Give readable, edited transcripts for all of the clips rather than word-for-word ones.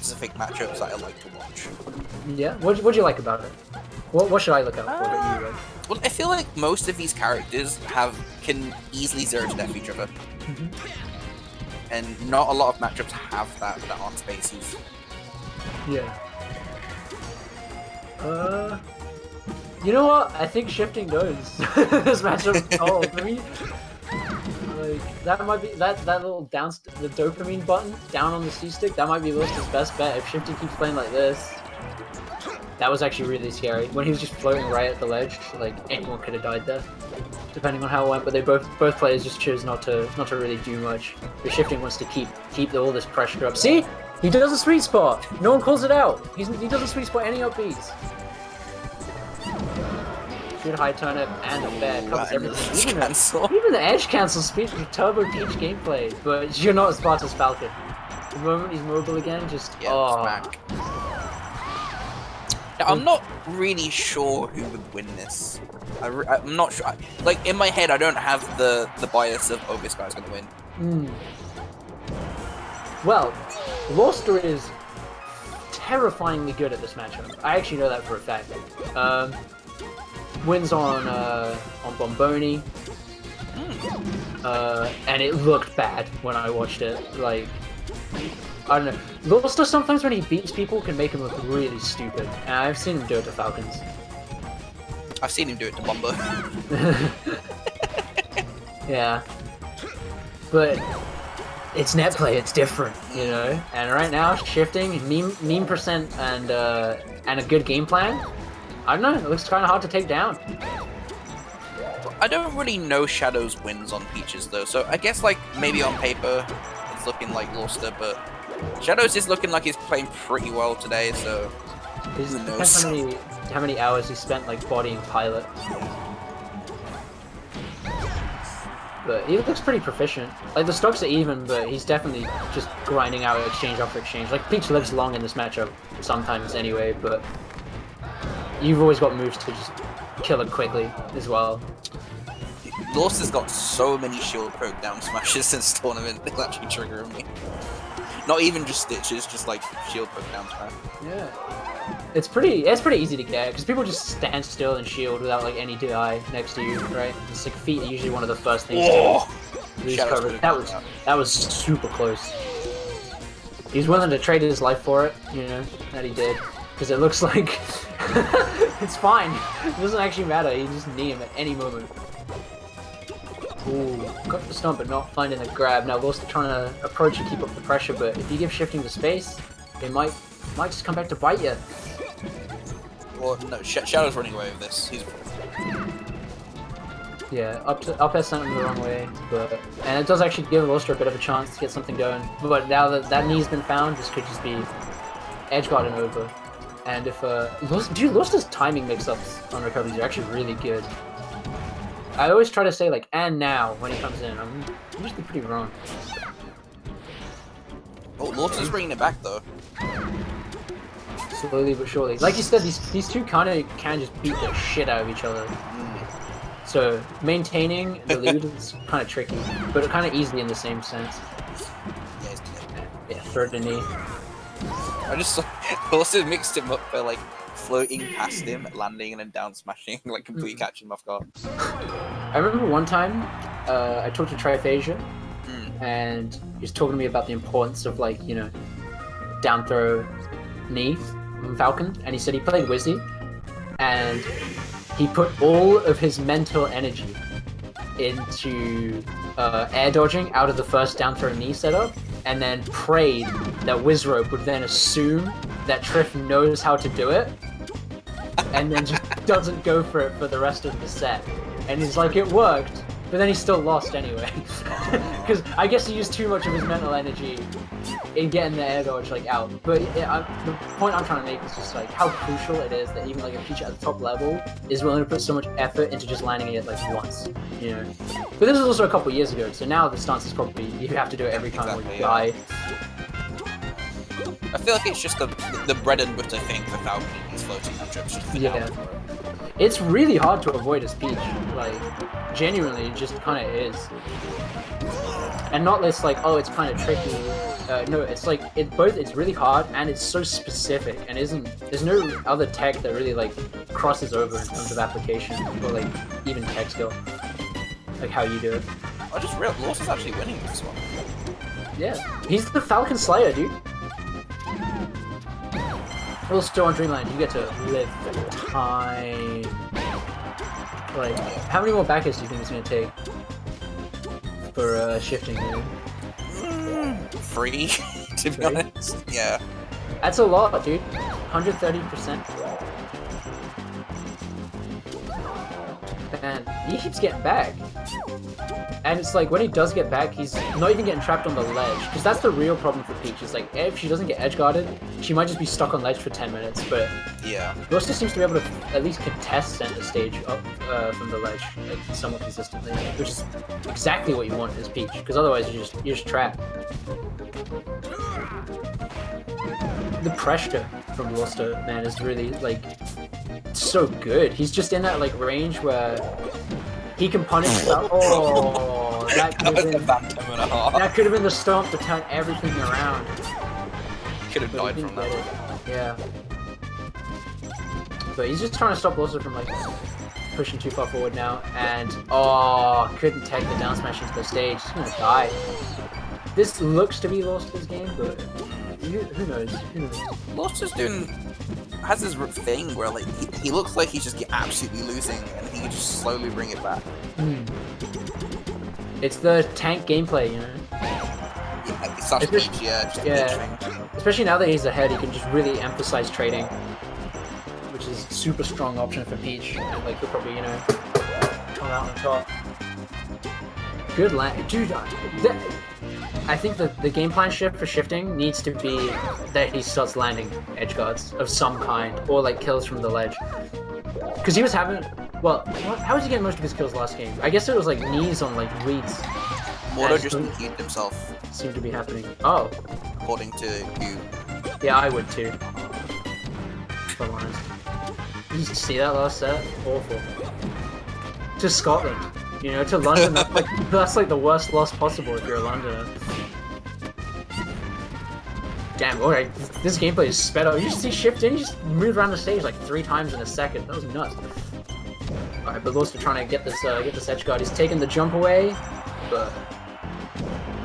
specific matchups that I like to watch. Yeah. What'd you like about it? What should I look out for that you like? Well, I feel like most of these characters can easily zero to death each other, and not a lot of matchups have that on spaces. Yeah. You know what? I think shifting knows this matchup all for me. Like that might be that little the dopamine button down on the C stick. That might be Laurster's best bet if shifting keeps playing like this. That was actually really scary when he was just floating right at the ledge. Like anyone could have died there, depending on how it went. But they both players just chose not to really do much. The shifting wants to keep all this pressure up. See, he does a sweet spot. No one calls it out. He doesn't sweet spot any up Bs. Good high turnip and a fair covers everything. Even the edge cancel speaks with Turbo Peach gameplay, but you're not as fast as Falcon. The moment he's mobile again, just smack. I'm not really sure who would win this. I'm not sure. Like in my head, I don't have the bias of this guy's gonna win. Well, Laurster is terrifyingly good at this matchup. I actually know that for a fact. Wins on Bomboni, and it looked bad when I watched it. Like, I don't know. Laurster sometimes when he beats people can make him look really stupid, and I've seen him do it to Falcons. I've seen him do it to Bombo. Yeah, but it's net play. It's different, you know. And right now, shifting, meme percent, and a good game plan. I don't know, it looks kind of hard to take down. I don't really know Shadows wins on Peaches though, so I guess like maybe on paper it's looking like Laurster, but Shadows is looking like he's playing pretty well today, so who knows? Depends how many hours he spent like bodying Pilot. But he looks pretty proficient. Like the stocks are even, but he's definitely just grinding out exchange after exchange. Like Peach lives long in this matchup sometimes anyway, but you've always got moves to just kill it quickly as well. Laurster's got so many shield poke down smashes since tournament, they'll actually trigger me. Not even just stitches, just like shield poke down smash. Yeah. It's pretty easy to get, because people just stand still and shield without like any DI next to you, right? It's like feet are usually one of the first things to lose coverage. That was super close. He's willing to trade his life for it, you know, that he did. Because it looks like it's fine. It doesn't actually matter. You just knee him at any moment. Ooh, got the stomp but not finding the grab. Now Laurster trying to approach and keep up the pressure, but if you give shifting the space, it might just come back to bite you. Well, no, Shadow's running away with this. Yeah, up air sent him the wrong way, and it does actually give Laurster a bit of a chance to get something going. But now that knee's been found, this could just be edge guarding over. And if Laurster's timing mix-ups on recoveries are actually really good. I always try to say like "and now" when he comes in. I'm usually pretty wrong. Oh, Laurster's bringing it back though. Slowly but surely. Like you said, these two kind of can just beat the shit out of each other. So maintaining the lead is kind of tricky, but kind of easy in the same sense. Yeah, throw the knee. I just also mixed him up by like floating past him, landing, and then down smashing, like completely catching him off guard. I remember one time I talked to Triphasia, and he was talking to me about the importance of like, you know, down throw knee from Falcon, and he said he played Wizzy, and he put all of his mental energy into air dodging out of the first down throw knee setup, and then prayed that Wizrope would then assume that Triff knows how to do it, and then just doesn't go for it for the rest of the set. And he's like, it worked, but then he still lost anyway. Because I guess he used too much of his mental energy in getting the air dodge like out. But the point I'm trying to make is just like how crucial it is that even like a Peach at the top level is willing to put so much effort into just landing it like once, you know. But this was also a couple years ago, so now the stance is probably you have to do it every time you die. I feel like it's just the bread and butter thing for Falcon and these floating trips. Yeah. It's really hard to avoid his Peach. Like, genuinely, it just kind of is. And not this like, oh, it's kind of tricky No, it's like it's really hard and it's so specific and there's no other tech that really like crosses over in terms of application or like even tech skill, like how you do it. I just realized Laurster's actually winning this one. Yeah, he's the Falcon Slayer, dude. Also on Dreamland, you get to live for time. Like, how many more backers do you think it's gonna take for shifting? You know? 3, to be honest. Yeah. That's a lot, dude. 130%. Man, he keeps getting back. And it's like, when he does get back, he's not even getting trapped on the ledge. Because that's the real problem for Peach. Is like, if she doesn't get edge guarded, she might just be stuck on ledge for 10 minutes. But yeah, Laurster seems to be able to at least contest center stage up from the ledge, like somewhat consistently, which is exactly what you want as Peach. Because otherwise, you're just trapped. The pressure from Laurster, man, is really like so good. He's just in that like range where he can punish stuff. Oh, that could have been the stomp to turn everything around. Could have died from that. Yeah. But he's just trying to stop Laurster from like pushing too far forward now, and couldn't take the down smash into the stage. He's gonna die. This looks to be Laurster's game, but who knows? Who knows? Laurster's has this thing where like he looks like he's just absolutely losing, and he can just slowly bring it back. It's the tank gameplay, you know. Yeah, it's such Peach, yeah. Especially now that he's ahead, he can just really emphasize trading, which is a super strong option for Peach. And like he'll probably, you know, come out on top. Good land, dude. I think the game plan shift for shifting needs to be that he starts landing edge guards of some kind, or like kills from the ledge. Because he was having, how was he getting most of his kills last game? I guess it was like knees on like reads. Mordo just healed himself. Seemed to be happening. Oh. According to you. Yeah, I would too. If I'm honest. Did you see that last set? Awful. To Scotland. You know, to London, that's like the worst loss possible if you're a Londoner. Damn, alright, this gameplay is sped up. You just see shift in, you just move around the stage like 3 times in a second. That was nuts. Alright, but Laurster trying to get this edge guard. He's taking the jump away, but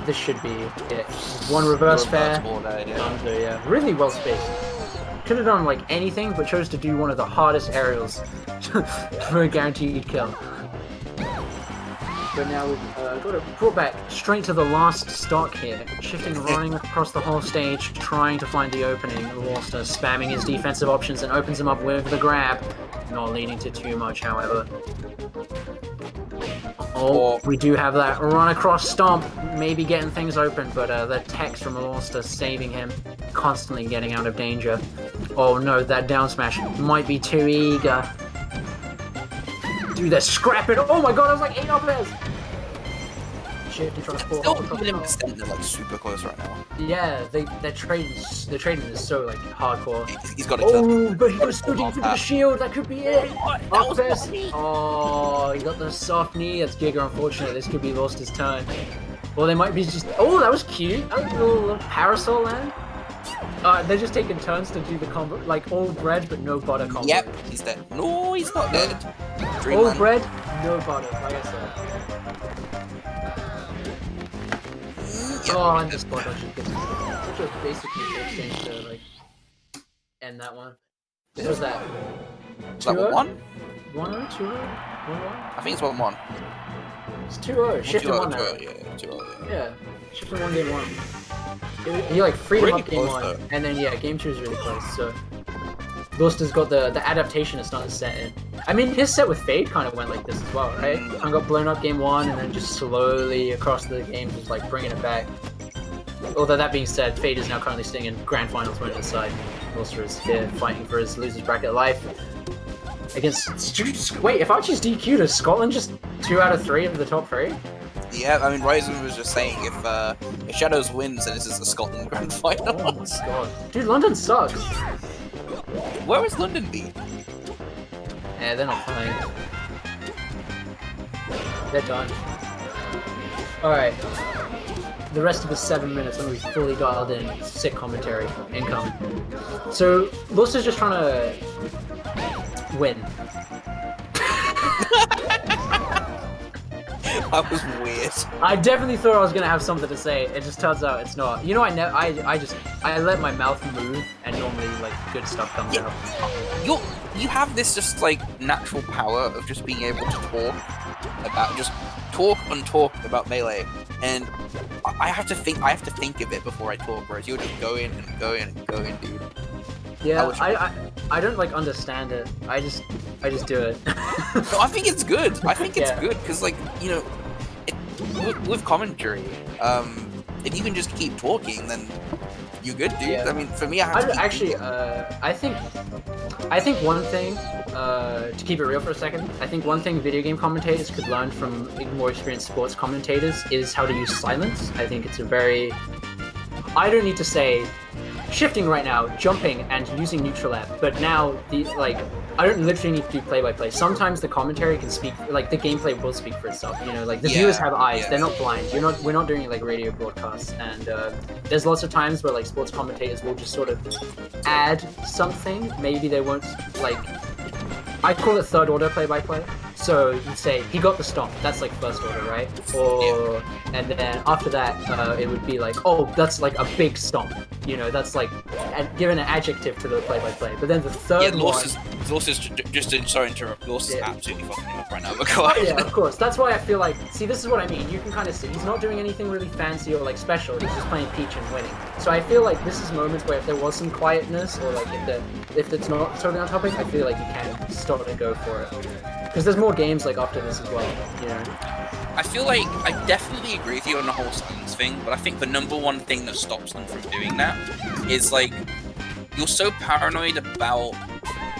this should be it. One reverse fair. Yeah, really well spaced. Could have done like anything, but chose to do one of the hardest aerials for a guaranteed kill. But now we've got it brought back straight to the last stock here. Shifting, running across the whole stage, trying to find the opening. Laurster spamming his defensive options and opens him up with the grab. Not leading to too much, however. Oh, we do have that run across stomp. Maybe getting things open, but the text from Laurster saving him. Constantly getting out of danger. Oh no, that down smash might be too eager. Do this, scrap it! Oh my god, I was like 8 up there! Shift and transport. Still keeping him extended, they're like super close right now. Yeah, the trading is so like hardcore. He's got it. Oh, but he goes so deep into the shield, that could be it! Up this! Oh, he got the soft knee, that's Giga unfortunate, this could be Laurster's turn. Well, they might be just, oh, that was cute! That was a little parasol land. They're just taking turns to do the combo, like all bread but no butter combo. Yep, he's dead. No, he's not dead. All bread, no butter, like I said. And this butter should get such a basically exchange to like end that one. What was that? Is that 1-1? 1-0? 2-0? 1-1? I think it's 1-1. It's 2-0. Shifting 1 now. Yeah, 2-0. Yeah, shifting 1 game 1. He like freed him up game 1, and then yeah, game 2 is really close. So Laurster's got the adaptation is starting to set in. I mean, his set with Fade kind of went like this as well, right? I got blown up game 1, and then just slowly across the game, just like bringing it back. Although that being said, Fade is now currently sitting in grand finals winner's side. Laurster is here fighting for his losers bracket life against. Wait, if I choose DQ, does Scotland just 2 out of 3 of the top 3? Yeah, I mean, Ryzen was just saying if Shadows wins, then this is the Scotland grand final. Oh my god. Dude, London sucks. Where has London been? Yeah, they're not playing. They're done. Alright. the rest of the 7 minutes when we fully dialed in. Sick commentary incoming. So Laurster's just trying to win. That was weird. I definitely thought I was gonna have something to say. It just turns out it's not. You know, I let my mouth move, and normally like good stuff comes out. You have this just like natural power of just being able to talk and talk about Melee, and I have to think of it before I talk, whereas you're just going and going and going, dude. Yeah, I don't like understand it. I just do it. No, I think it's good. I think it's good because, like, you know, with commentary, if you can just keep talking, then you're good, dude. Yeah. I mean, for me, I think one thing, to keep it real for a second, I think one thing video game commentators could learn from more experienced sports commentators is how to use silence. I think it's a very... I don't need to say shifting right now, jumping, and using neutral app, but now, I don't literally need to do play-by-play. Sometimes the commentary can speak, like, the gameplay will speak for itself, you know, like, the viewers have eyes, they're not blind, we're not doing, like, radio broadcasts, and there's lots of times where, like, sports commentators will just sort of add something, maybe they won't, like, I call it third order play-by-play. So you'd say he got the stomp. That's like first order, right? Or and then after that, it would be like, oh, that's like a big stomp. You know, that's like given an adjective to the play-by-play. But then the third one. Laurster's just sorry to interrupt. Laurster's absolutely fucking up right now. Yeah, of course. That's why I feel like. See, this is what I mean. You can kind of see he's not doing anything really fancy or like special. He's just playing Peach and winning. So I feel like this is moments where if there was some quietness or like if it's not totally on topic, I feel like you can start to go for it. Because there's more games like after this as well, you know. I feel like I definitely agree with you on the whole silence thing, but I think the number one thing that stops them from doing that is like you're so paranoid about.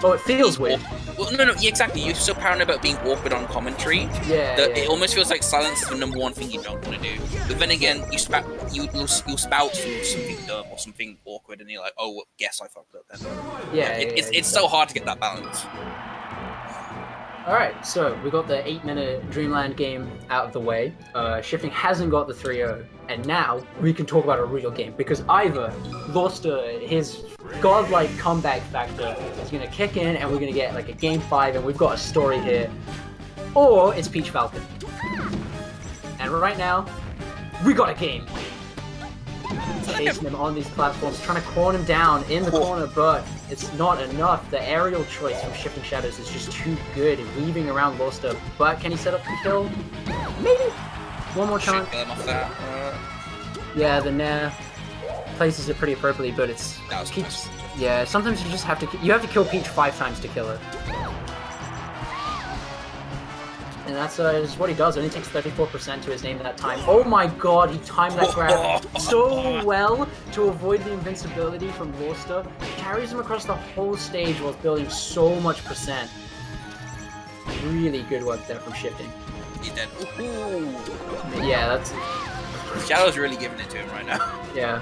Oh, it feels weird. Well, no, exactly. You're so paranoid about being awkward on commentary that it almost feels like silence is the number one thing you don't want to do. But then again, you'll spout something dumb or something awkward, and you're like, oh, well, guess I fucked up then. It's so hard to get that balance. Alright, so we got the 8-minute Dreamland game out of the way. Shifting hasn't got the 3-0, and now we can talk about a real game, because either Laurster, his godlike comeback factor, is going to kick in and we're going to get like a game 5 and we've got a story here, or it's Peach Falcon. And right now, we got a game. Chasing him on these platforms, trying to corner him down in the corner, but it's not enough. The aerial choice from ShiftingShadows is just too good, weaving around Laurster. But can he set up the kill? Maybe. One more time. Yeah, the Nair places it pretty appropriately, but it's Peach. Yeah, sometimes you just have to kill Peach 5 times to kill her. And that's just what he does. It only takes 34% to his name that time. Oh my god, he timed that grab so well to avoid the invincibility from Laurster. Carries him across the whole stage while building so much percent. Really good work there from Shifting. He did. Yeah, that's... Shadow's really giving it to him right now. Yeah.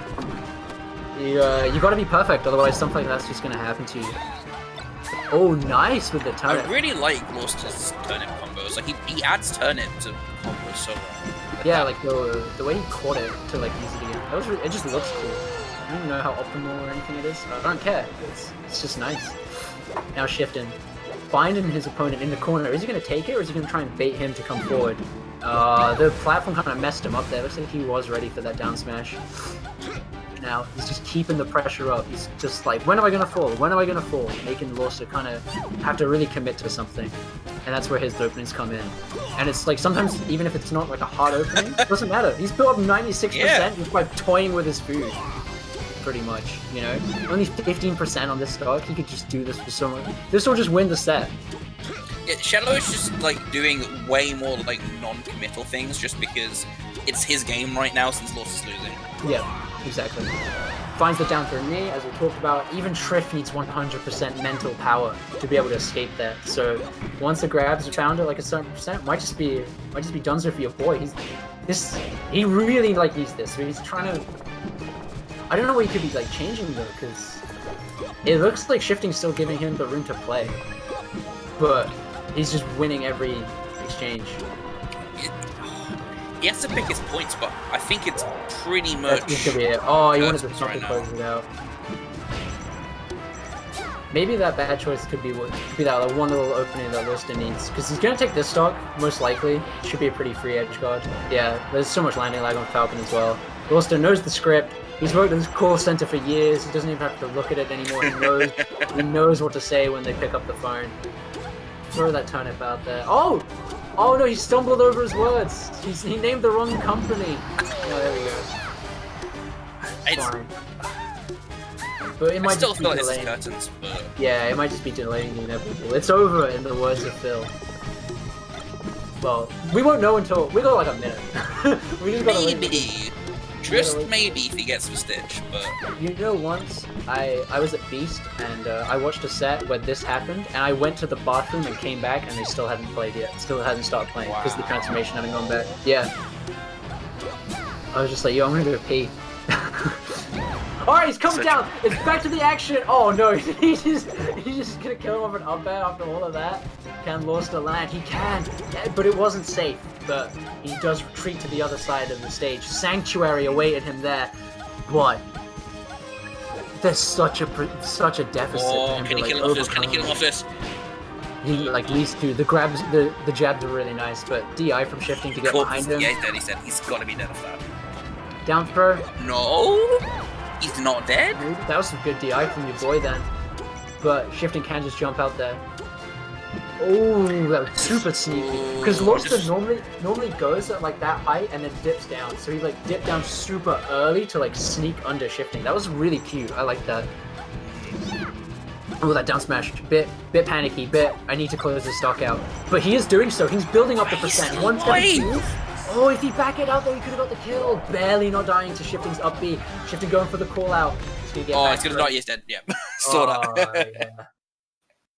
You gotta be perfect, otherwise something like that's just gonna happen to you. Oh, nice with the turnip. I really like Laurster's turnip combos. Like, he adds turnip to combos so well. Yeah, like the way he caught it to like use it again. It just looks cool. I don't know how optimal or anything it is. I don't care. It's just nice. Now Shifting. Finding his opponent in the corner. Is he going to take it or is he going to try and bait him to come forward? The platform kind of messed him up there. Looks like he was ready for that down smash. Now he's just keeping the pressure up. He's just like, when am I gonna fall? When am I gonna fall? Making Laurster kind of have to really commit to something, and that's where his openings come in. And it's like sometimes even if it's not like a hard opening, it doesn't matter. He's built up 96% just by toying with his food, pretty much. You know, only 15% on this stock. He could just do this for so much. This will just win the set. Yeah, Shadow is just like doing way more like non-committal things just because it's his game right now since Laurster's losing. Yeah. Exactly. Finds the down throw knee, as we talked about. Even Triff needs 100% mental power to be able to escape that. So once the grabs are found at like a certain percent, might just be donezo for your boy. He really like needs this. So he's trying to. I don't know what he could be like changing though, because it looks like Shifting's still giving him the room to play, but he's just winning every exchange. He has to pick his points, but I think it's pretty much. This could be it. Oh, he wanted to Curtis stop right and now. close it out. Maybe that bad choice could be that like, one little opening that Laurster needs, because he's gonna take this stock most likely. Should be a pretty free edge guard. Yeah, there's so much landing lag on Falcon as well. Laurster knows the script. He's worked at this call center for years. He doesn't even have to look at it anymore. He knows what to say when they pick up the phone. Throw that turnip out there. Oh! Oh no, he stumbled over his words. He named the wrong company. Oh, there we go. Fine. But it might still just be feel like this is delaying. curtains, but Yeah, it might just be delaying the inevitable. It's over, in the words of Phil. Well, we won't know until we got like a minute. We just gotta maybe, just maybe if he gets the stitch. But You know, once I was at Beast and I watched a set where this happened, and I went to the bathroom and came back, and they still hadn't played yet. Still hadn't started playing because the transformation hadn't gone back. Yeah. I was just like, yo, I'm gonna go pee. Alright, he's coming down! It's back to the action! Oh no, he's just gonna kill him with an up air after all of that. Can Laurster land? He can! Yeah, but it wasn't safe. But he does retreat to the other side of the stage. Sanctuary awaited him there. But there's such a deficit. oh, for him can to, he like, kill him off this? Can he overcome. kill him off this? He like leads through the grabs. The jabs are really nice, but DI from shifting to get behind him. Yeah, he's dead. He said he's got to be dead off that. Down throw. No, he's not dead. That was some good DI from your boy then. But shifting can just jump out there. Oh, that was super sneaky. Because Laurster normally goes at like that height and then dips down. So he like dipped down super early to like sneak under shifting. That was really cute. I like that. Oh, that down smash. Bit panicky. I need to close this stock out. But he is doing so. He's building up the percent. 172. Oh, if he back it out there, he could have got the kill. Barely not dying to shifting's up B. Shifting going for the call out. Oh, he's gonna die. He's dead. Yep. Saw that. Yeah.